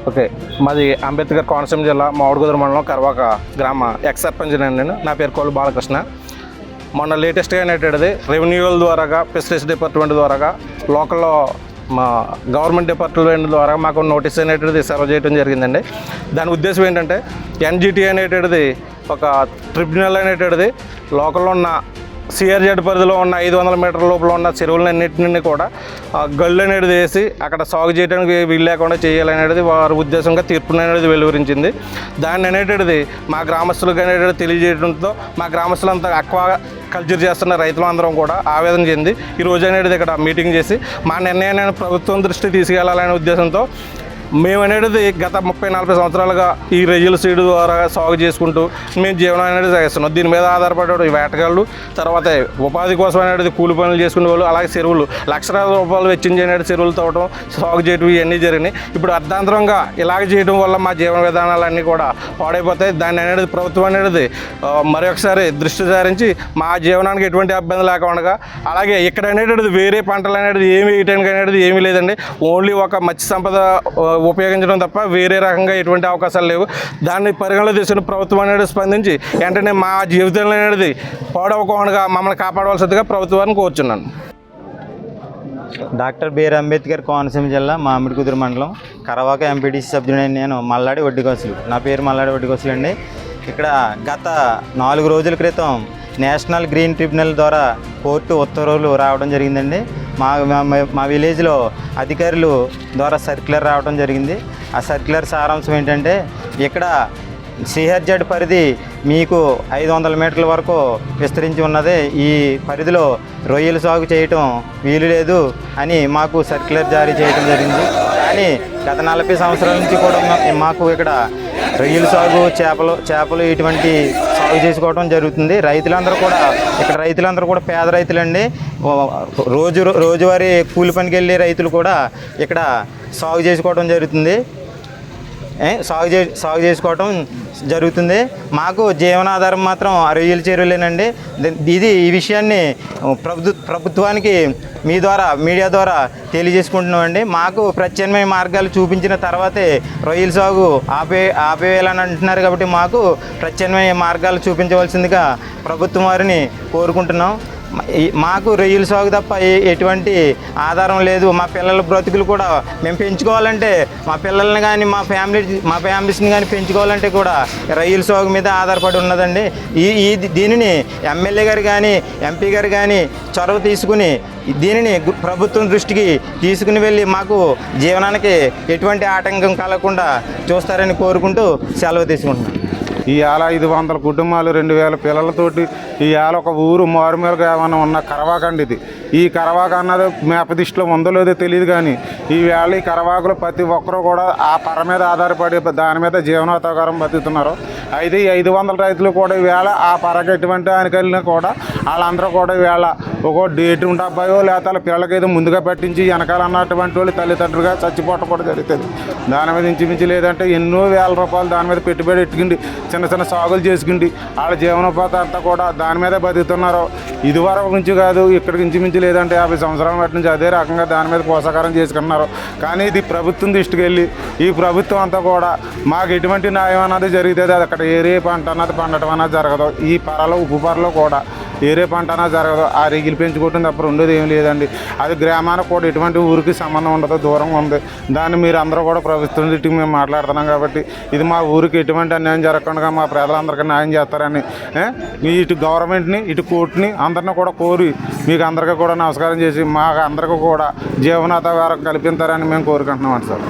Okay, మాది అంబేద్కర్ కోనసీమ జిల్లా మామిడికుదురు మండలం కరవాక గ్రామ ఎక్స్ సర్పంచ్ నేను. నా పేరు కోళ్ళు బాలకృష్ణ. మొన్న లేటెస్ట్గా అనేటువంటిది రెవెన్యూల ద్వారాగా, ఫిషరీస్ డిపార్ట్మెంట్ ద్వారాగా, లోకల్లో మా గవర్నమెంట్ డిపార్ట్మెంట్ ద్వారా మాకు నోటీస్ అనేటువంటిది సర్వ్ చేయడం జరిగిందండి. దాని ఉద్దేశం ఏంటంటే ఎన్జిటి అనేటువంటిది ఒక ట్రిబ్యునల్ అనేటువంటిది లోకల్లో ఉన్న సిఆర్జెడ్ పరిధిలో ఉన్న 500 మీటర్ల లోపల ఉన్న చెరువులన్నింటినీ కూడా గళ్ళు అనేది వేసి అక్కడ సాగు చేయడానికి వీలు లేకుండా చేయాలనేది వారి ఉద్దేశంగా తీర్పును అనేది వెలువరించింది. దాన్ని అనేటువంటిది మా గ్రామస్తులకు అనేది తెలియజేయడంతో మా గ్రామస్తులంతా అక్వా కల్చర్ చేస్తున్న రైతులందరం కూడా ఆవేదన చెంది ఈరోజు అనేది ఇక్కడ మీటింగ్ చేసి మా నిర్ణయాన్ని ప్రభుత్వం దృష్టి తీసుకెళ్లాలనే ఉద్దేశంతో మేము అనేది గత 30-40 సంవత్సరాలుగా ఈ రొయ్యల సీడ్ ద్వారా సాగు చేసుకుంటూ మేము జీవనం అనేది సాగిస్తున్నాం. దీని మీద ఆధారపడే వేటగాళ్ళు, తర్వాత ఉపాధి కోసం అనేది కూలి పనులు చేసుకునే వాళ్ళు, అలాగే చెరువులు లక్షలాది రూపాయలు వెచ్చించి అనేది చెరువులు తవ్వడం, సాగు చేయడం ఇవన్నీ జరిగినాయి. ఇప్పుడు అర్ధాంతరంగా ఇలాగ చేయడం వల్ల మా జీవన విధానాలన్నీ కూడా పాడైపోతాయి. దాన్ని అనేది ప్రభుత్వం అనేది మరొకసారి దృష్టి సారించి మా జీవనానికి ఎటువంటి ఇబ్బంది లేకుండా, అలాగే ఇక్కడ అనేది వేరే పంటలు అనేది ఏమి వేయడానికి అనేది ఏమీ లేదండి. ఓన్లీ ఒక మత్స్య సంపద ఉపయోగించడం తప్ప వేరే రకంగా ఎటువంటి అవకాశాలు లేవు. దాన్ని పరిగణలో తీసుకుని ప్రభుత్వం అనేది స్పందించి వెంటనే మా జీవితంలో అనేది పాడవకుండా మమ్మల్ని కాపాడవలసిందిగా ప్రభుత్వాన్ని కోరుచున్నాను. డాక్టర్ బిఆర్ అంబేద్కర్ కోనసీమ జిల్లా మామిడికుదురు మండలం కరవాక ఎంపీటీసీ సభ్యుడైన నేను మల్లాడి వడ్డికోసులు. నా పేరు మల్లాడి వడ్డికోసులు అండి. ఇక్కడ గత 4 రోజుల క్రితం నేషనల్ గ్రీన్ ట్రిబ్యునల్ ద్వారా కోర్టు ఉత్తర్వులు రావడం జరిగిందండి. మా విలేజ్లో అధికారులు ద్వారా సర్క్యులర్ రావడం జరిగింది. ఆ సర్క్యులర్ సారాంశం ఏంటంటే, ఇక్కడ సిఆర్జెడ్ పరిధి మీకు 500 మీటర్ల వరకు విస్తరించి ఉన్నది. ఈ పరిధిలో రొయ్యలు సాగు చేయటం వీలు లేదు అని మాకు సర్క్యులర్ జారీ చేయడం జరిగింది. కానీ గత 40 సంవత్సరాల నుంచి కూడా మాకు ఇక్కడ రొయ్యల సాగు, చేపలు ఇటువంటి సాగు చేసుకోవడం జరుగుతుంది. రైతులందరూ కూడా పేద రైతులండి. రోజువారీ కూలి పనికి వెళ్ళే రైతులు కూడా ఇక్కడ సాగు చేసుకోవడం జరుగుతుంది. సాగు చేసుకోవటం జరుగుతుంది. మాకు జీవనాధారం మాత్రం ఆ రొయ్యల చెరువులేనండి. ఈ విషయాన్ని ప్రభుత్వానికి మీ ద్వారా, మీడియా ద్వారా తెలియజేసుకుంటున్నామండి. మాకు ప్రత్యామ్నాయ మార్గాలు చూపించిన తర్వాతే రొయ్యల సాగు ఆపేయాలని అంటున్నారు. కాబట్టి మాకు ప్రత్యామ్నాయ మార్గాలు చూపించవలసిందిగా ప్రభుత్వం వారిని కోరుకుంటున్నాం. మాకు రొయ్యల సాగు తప్ప ఎటువంటి ఆధారం లేదు. మా పిల్లల బ్రతుకులు కూడా మేము పెంచుకోవాలంటే, మా పిల్లల్ని కానీ మా ఫ్యామిలీస్ని కానీ పెంచుకోవాలంటే కూడా రొయ్యల సాగు మీద ఆధారపడి ఉన్నదండి. దీనిని ఎమ్మెల్యే గారు కానీ, ఎంపీ గారు కానీ చొరవ తీసుకుని దీనిని ప్రభుత్వం దృష్టికి తీసుకుని వెళ్ళి మాకు జీవనానికి ఎటువంటి ఆటంకం కలగకుండా చూస్తారని కోరుకుంటూ సెలవు తీసుకుంటున్నాం. ఇవాళ 500 కుటుంబాలు, 2000 పిల్లలతోటి ఇవాళ ఒక ఊరు మారుమూలగా ఏమైనా ఉన్న కరవాకండి. ఈ కరవాక అన్నది మేప దృష్టిలో ఉందో లేదో తెలియదు. కానీ ఈవేళ ఈ కరవాకులు ప్రతి ఒక్కరూ కూడా ఆ పర మీద ఆధారపడి దాని మీద జీవనోపాధి బతుకుతున్నారు. అయితే ఈ 500 రైతులు కూడా ఈవేళ ఆ పరకి ఎటువంటి ఆనికల్ని కూడా వాళ్ళందరూ కూడా ఈవేళ ఒక డేట్ ఉంటే అబ్బాయో లేకపోతే వాళ్ళ పిల్లలకి ఏదో ముందుగా పెట్టించి వెనకాల అన్నటువంటి వాళ్ళు తల్లిదండ్రులుగా చచ్చిపోవటం కూడా జరుగుతుంది. దాని మీద ఇంచుమించు లేదంటే ఎన్నో వేల రూపాయలు దాని మీద పెట్టుబడి పెట్టుకుండి చిన్న సాగులు చేసుకుండి వాళ్ళ జీవనోపాధి అంతా కూడా దాని మీదే బతుకుతున్నారు. ఇదివరకు నుంచి కాదు, ఇక్కడికి ఇంచుమించు లేదంటే 50 సంవత్సరాల బట్టి నుంచి అదే రకంగా దాని మీద పోషకారం చేసుకున్నారు. కానీ ఇది ప్రభుత్వం దృష్టికి వెళ్ళి ఈ ప్రభుత్వం అంతా కూడా మాకు ఎటువంటి న్యాయం అన్నది జరుగుతుంది. అది అక్కడ ఏరే పంట అన్నది పండటం అన్నది జరగదు. ఈ పరలో ఉప్పు పరలో కూడా ఏరే పంట అన్నది జరగదు. ఆ రీగిలు పెంచుకుంటుంది తప్ప రెండోది ఏం లేదండి. అది గ్రామానికి కూడా ఎటువంటి ఊరికి సంబంధం ఉండదు, దూరంగా ఉంది. దాన్ని మీరు అందరూ కూడా ప్రభుత్వం దృష్టికి మేము మాట్లాడుతున్నాం. కాబట్టి ఇది మా ఊరికి ఎటువంటి అన్యాయం జరగకుండా మా ప్రజలందరికీ న్యాయం చేస్తారని ఇటు గవర్నమెంట్ని, ఇటు కోర్టుని అందరినీ కూడా కోరి మీకు అందరికీ కూడా నమస్కారం చేసి మాకు అందరికీ కూడా జీవనాధారం కల్పిస్తారని మేము కోరుకుంటున్నాం అండి సార్.